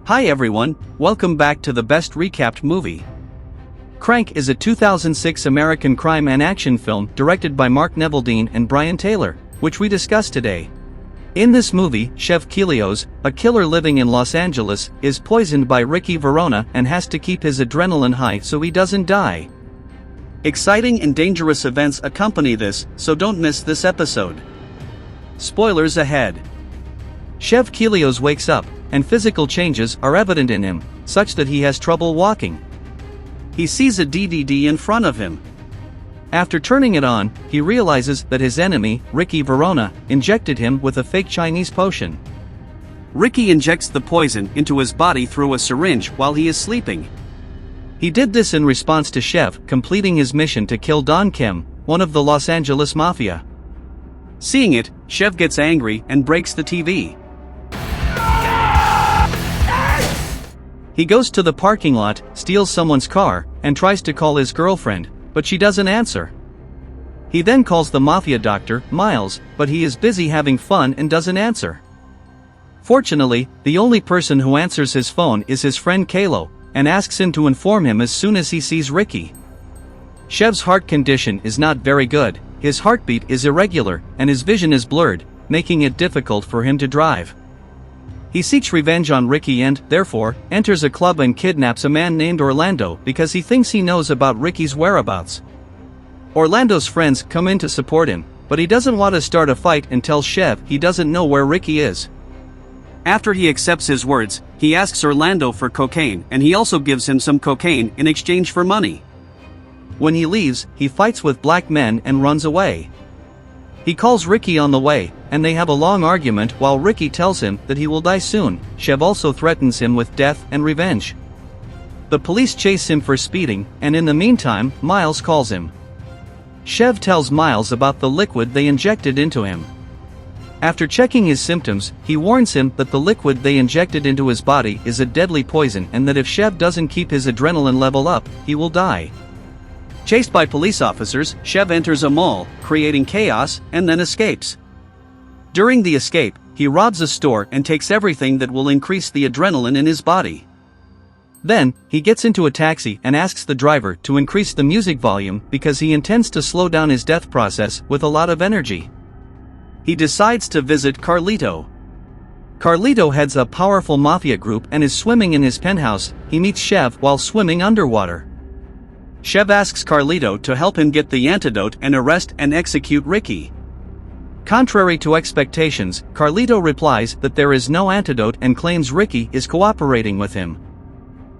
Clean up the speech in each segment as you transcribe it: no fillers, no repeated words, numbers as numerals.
Hi everyone, welcome back to the best recapped movie. Crank is a 2006 American crime and action film directed by Mark Neveldine and Brian Taylor, which we discuss today. In this movie, Chev, a killer living in Los Angeles, is poisoned by Ricky Verona and has to keep his adrenaline high so he doesn't die. Exciting and dangerous events accompany this, so don't miss this episode. Spoilers ahead. Chev wakes up, and physical changes are evident in him, such that he has trouble walking. He sees a DVD in front of him. After turning it on, he realizes that his enemy, Ricky Verona, injected him with a fake Chinese potion. Ricky injects the poison into his body through a syringe while he is sleeping. He did this in response to Chev completing his mission to kill Don Kim, one of the Los Angeles Mafia. Seeing it, Chev gets angry and breaks the TV. He goes to the parking lot, steals someone's car, and tries to call his girlfriend, but she doesn't answer. He then calls the mafia doctor, Miles, but he is busy having fun and doesn't answer. Fortunately, the only person who answers his phone is his friend Kalo, and asks him to inform him as soon as he sees Ricky. Chev's heart condition is not very good, his heartbeat is irregular, and his vision is blurred, making it difficult for him to drive. He seeks revenge on Ricky and, therefore, enters a club and kidnaps a man named Orlando because he thinks he knows about Ricky's whereabouts. Orlando's friends come in to support him, but he doesn't want to start a fight and tells Chev he doesn't know where Ricky is. After he accepts his words, he asks Orlando for cocaine and he also gives him some cocaine in exchange for money. When he leaves, he fights with black men and runs away. He calls Ricky on the way, and they have a long argument while Ricky tells him that he will die soon. Chev also threatens him with death and revenge. The police chase him for speeding, and in the meantime, Miles calls him. Chev tells Miles about the liquid they injected into him. After checking his symptoms, he warns him that the liquid they injected into his body is a deadly poison and that if Chev doesn't keep his adrenaline level up, he will die. Chased by police officers, Chev enters a mall, creating chaos, and then escapes. During the escape, he robs a store and takes everything that will increase the adrenaline in his body. Then, he gets into a taxi and asks the driver to increase the music volume because he intends to slow down his death process with a lot of energy. He decides to visit Carlito. Carlito heads a powerful mafia group and is swimming in his penthouse. He meets Chev while swimming underwater. Chev asks Carlito to help him get the antidote and arrest and execute Ricky. Contrary to expectations, Carlito replies that there is no antidote and claims Ricky is cooperating with him.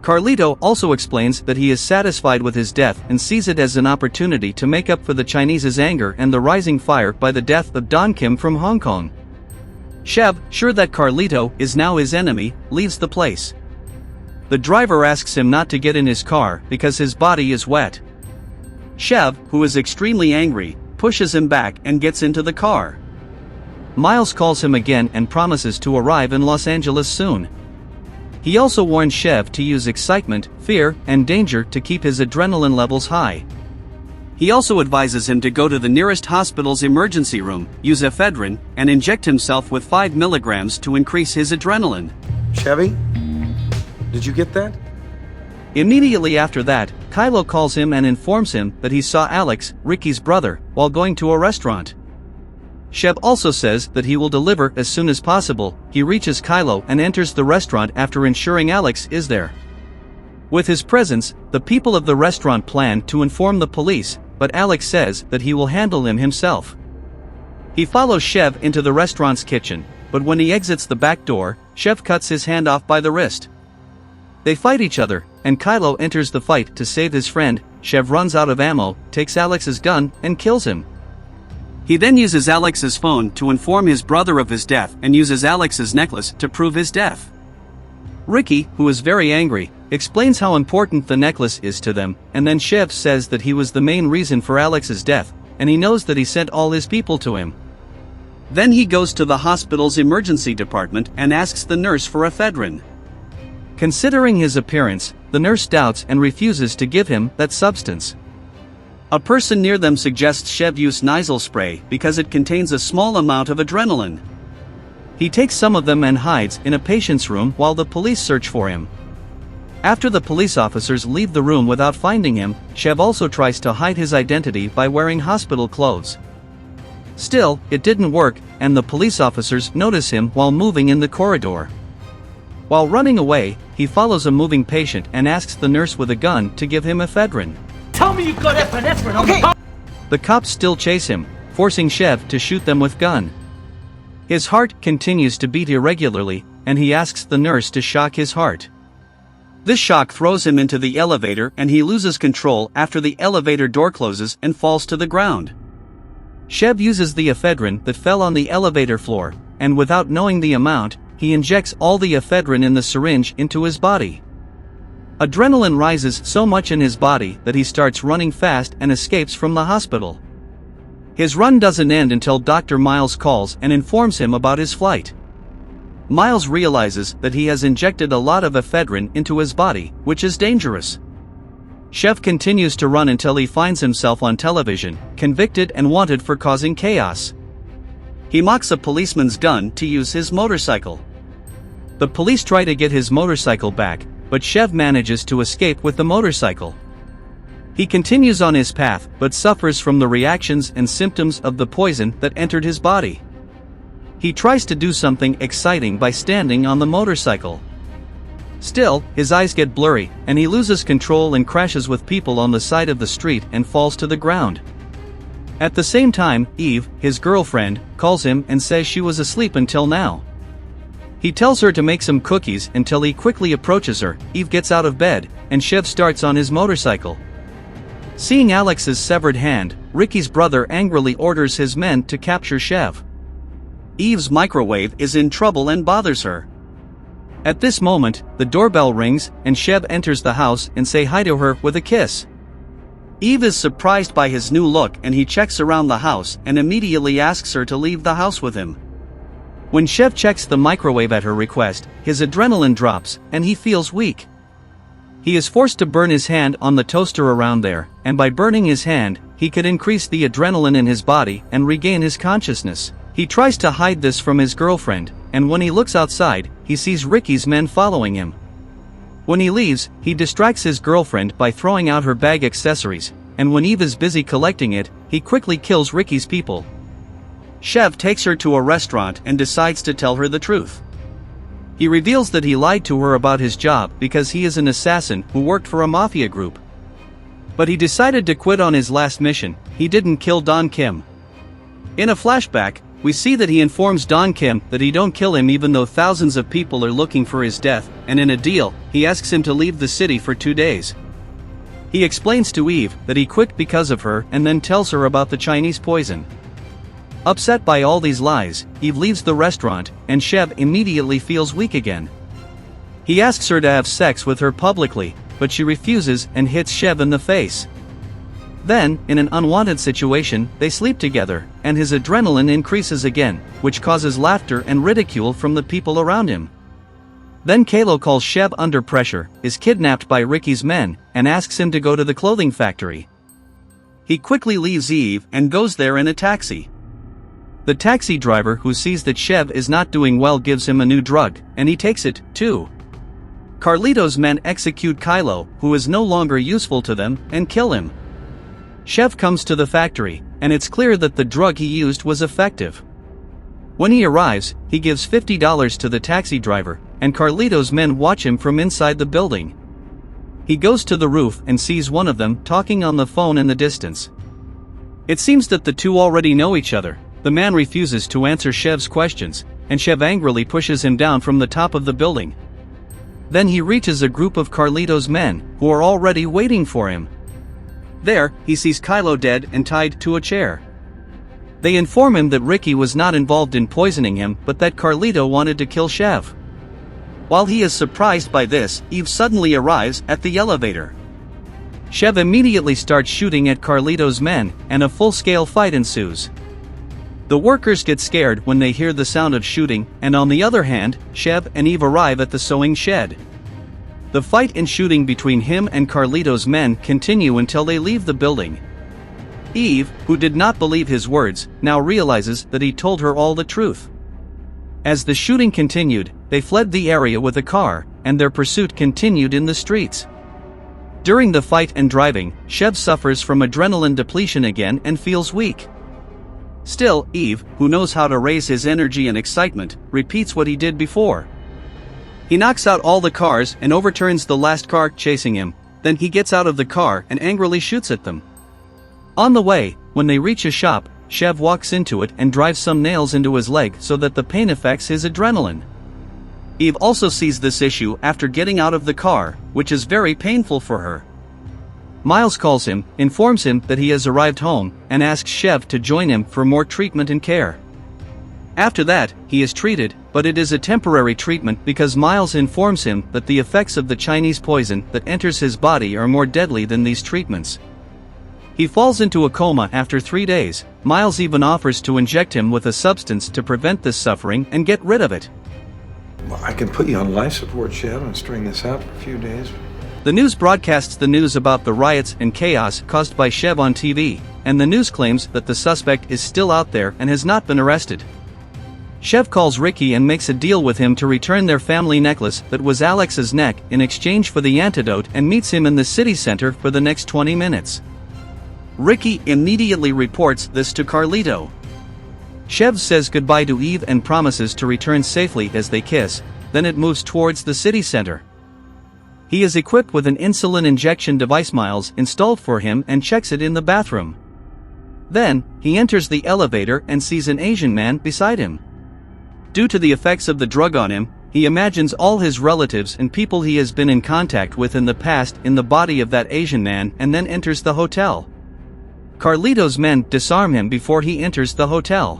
Carlito also explains that he is satisfied with his death and sees it as an opportunity to make up for the Chinese's anger and the rising fire by the death of Don Kim from Hong Kong. Chev, sure that Carlito is now his enemy, leaves the place. The driver asks him not to get in his car because his body is wet. Chev, who is extremely angry, pushes him back and gets into the car. Miles calls him again and promises to arrive in Los Angeles soon. He also warns Chev to use excitement, fear, and danger to keep his adrenaline levels high. He also advises him to go to the nearest hospital's emergency room, use ephedrine, and inject himself with 5 milligrams to increase his adrenaline. Chevy? Did you get that? Immediately after that, Kylo calls him and informs him that he saw Alex, Ricky's brother, while going to a restaurant. Chev also says that he will deliver as soon as possible. He reaches Kylo and enters the restaurant after ensuring Alex is there. With his presence, the people of the restaurant plan to inform the police, but Alex says that he will handle him himself. He follows Chev into the restaurant's kitchen, but when he exits the back door, Chev cuts his hand off by the wrist. They fight each other, and Kylo enters the fight to save his friend. Chev runs out of ammo, takes Alex's gun, and kills him. He then uses Alex's phone to inform his brother of his death and uses Alex's necklace to prove his death. Ricky, who is very angry, explains how important the necklace is to them, and then Chev says that he was the main reason for Alex's death, and he knows that he sent all his people to him. Then he goes to the hospital's emergency department and asks the nurse for ephedrine. Considering his appearance, the nurse doubts and refuses to give him that substance. A person near them suggests Chev use nasal spray because it contains a small amount of adrenaline. He takes some of them and hides in a patient's room while the police search for him. After the police officers leave the room without finding him, Chev also tries to hide his identity by wearing hospital clothes. Still, it didn't work, and the police officers notice him while moving in the corridor. While running away, he follows a moving patient and asks the nurse with a gun to give him ephedrine. Tell me you got epinephrine, okay? The cops still chase him, forcing Chev to shoot them with gun. His heart continues to beat irregularly, and he asks the nurse to shock his heart. This shock throws him into the elevator and he loses control after the elevator door closes and falls to the ground. Chev uses the ephedrine that fell on the elevator floor, and without knowing the amount, he injects all the ephedrine in the syringe into his body. Adrenaline rises so much in his body that he starts running fast and escapes from the hospital. His run doesn't end until Dr. Miles calls and informs him about his flight. Miles realizes that he has injected a lot of ephedrine into his body, which is dangerous. Chev continues to run until he finds himself on television, convicted and wanted for causing chaos. He mocks a policeman's gun to use his motorcycle. The police try to get his motorcycle back, but Chev manages to escape with the motorcycle. He continues on his path but suffers from the reactions and symptoms of the poison that entered his body. He tries to do something exciting by standing on the motorcycle. Still, his eyes get blurry, and he loses control and crashes with people on the side of the street and falls to the ground. At the same time, Eve, his girlfriend, calls him and says she was asleep until now. He tells her to make some cookies until he quickly approaches her. Eve gets out of bed, and Chev starts on his motorcycle. Seeing Alex's severed hand, Ricky's brother angrily orders his men to capture Chev. Eve's microwave is in trouble and bothers her. At this moment, the doorbell rings, and Chev enters the house and says hi to her with a kiss. Eve is surprised by his new look and he checks around the house and immediately asks her to leave the house with him. When Chev checks the microwave at her request, his adrenaline drops, and he feels weak. He is forced to burn his hand on the toaster around there, and by burning his hand, he could increase the adrenaline in his body and regain his consciousness. He tries to hide this from his girlfriend, and when he looks outside, he sees Ricky's men following him. When he leaves, he distracts his girlfriend by throwing out her bag accessories, and when Eve is busy collecting it, he quickly kills Ricky's people. Chev takes her to a restaurant and decides to tell her the truth. He reveals that he lied to her about his job because he is an assassin who worked for a mafia group. But he decided to quit on his last mission. He didn't kill Don Kim. In a flashback, we see that he informs Don Kim that he don't kill him even though thousands of people are looking for his death, and in a deal, he asks him to leave the city for 2 days. He explains to Eve that he quit because of her and then tells her about the Chinese poison. Upset by all these lies, Eve leaves the restaurant, and Chev immediately feels weak again. He asks her to have sex with her publicly, but she refuses and hits Chev in the face. Then, in an unwanted situation, they sleep together, and his adrenaline increases again, which causes laughter and ridicule from the people around him. Then Kalo calls Chev under pressure, is kidnapped by Ricky's men, and asks him to go to the clothing factory. He quickly leaves Eve and goes there in a taxi. The taxi driver who sees that Chev is not doing well gives him a new drug, and he takes it, too. Carlito's men execute Kylo, who is no longer useful to them, and kill him. Chev comes to the factory, and it's clear that the drug he used was effective. When he arrives, he gives $50 to the taxi driver, and Carlito's men watch him from inside the building. He goes to the roof and sees one of them talking on the phone in the distance. It seems that the two already know each other. The man refuses to answer Chev's questions, and Chev angrily pushes him down from the top of the building. Then he reaches a group of Carlito's men, who are already waiting for him. There, he sees Kylo dead and tied to a chair. They inform him that Ricky was not involved in poisoning him but that Carlito wanted to kill Chev. While he is surprised by this, Eve suddenly arrives at the elevator. Chev immediately starts shooting at Carlito's men, and a full-scale fight ensues. The workers get scared when they hear the sound of shooting, and on the other hand, Chev and Eve arrive at the sewing shed. The fight and shooting between him and Carlito's men continue until they leave the building. Eve, who did not believe his words, now realizes that he told her all the truth. As the shooting continued, they fled the area with a car, and their pursuit continued in the streets. During the fight and driving, Chev suffers from adrenaline depletion again and feels weak. Still, Eve, who knows how to raise his energy and excitement, repeats what he did before. He knocks out all the cars and overturns the last car chasing him, then he gets out of the car and angrily shoots at them. On the way, when they reach a shop, Chev walks into it and drives some nails into his leg so that the pain affects his adrenaline. Eve also sees this issue after getting out of the car, which is very painful for her. Miles calls him, informs him that he has arrived home, and asks Chev to join him for more treatment and care. After that, he is treated, but it is a temporary treatment because Miles informs him that the effects of the Chinese poison that enters his body are more deadly than these treatments. He falls into a coma after 3 days. Miles even offers to inject him with a substance to prevent this suffering and get rid of it. Well, I can put you on life support, Chev, and string this out for a few days. The news broadcasts the news about the riots and chaos caused by Chev on TV, and the news claims that the suspect is still out there and has not been arrested. Chev calls Ricky and makes a deal with him to return their family necklace that was Alex's neck in exchange for the antidote and meets him in the city center for the next 20 minutes. Ricky immediately reports this to Carlito. Chev says goodbye to Eve and promises to return safely as they kiss, then it moves towards the city center. He is equipped with an insulin injection device Miles installed for him and checks it in the bathroom. Then, he enters the elevator and sees an Asian man beside him. Due to the effects of the drug on him, he imagines all his relatives and people he has been in contact with in the past in the body of that Asian man and then enters the hotel. Carlito's men disarm him before he enters the hotel.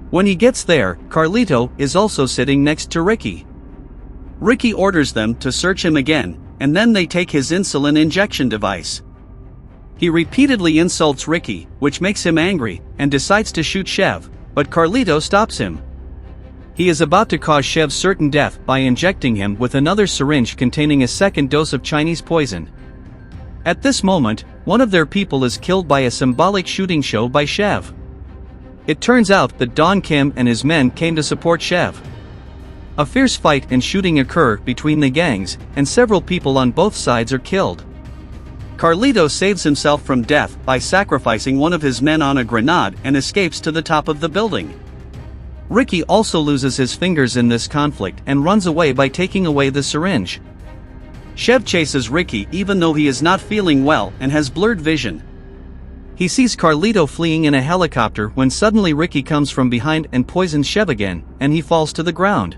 When he gets there, Carlito is also sitting next to Ricky. Ricky orders them to search him again, and then they take his insulin injection device. He repeatedly insults Ricky, which makes him angry, and decides to shoot Chev, but Carlito stops him. He is about to cause Chev certain death by injecting him with another syringe containing a second dose of Chinese poison. At this moment, one of their people is killed by a symbolic shooting show by Chev. It turns out that Don Kim and his men came to support Chev. A fierce fight and shooting occur between the gangs, and several people on both sides are killed. Carlito saves himself from death by sacrificing one of his men on a grenade and escapes to the top of the building. Ricky also loses his fingers in this conflict and runs away by taking away the syringe. Chev chases Ricky even though he is not feeling well and has blurred vision. He sees Carlito fleeing in a helicopter when suddenly Ricky comes from behind and poisons Chev again, and he falls to the ground.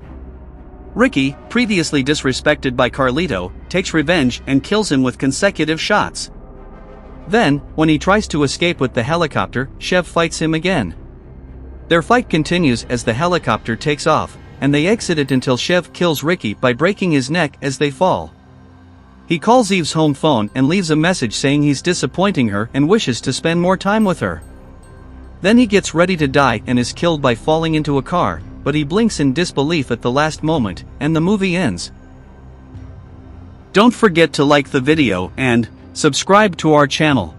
Ricky, previously disrespected by Carlito, takes revenge and kills him with consecutive shots. Then, when he tries to escape with the helicopter, Chev fights him again. Their fight continues as the helicopter takes off, and they exit it until Chev kills Ricky by breaking his neck as they fall. He calls Eve's home phone and leaves a message saying he's disappointing her and wishes to spend more time with her. Then he gets ready to die and is killed by falling into a car, but he blinks in disbelief at the last moment, and the movie ends. Don't forget to like the video and subscribe to our channel.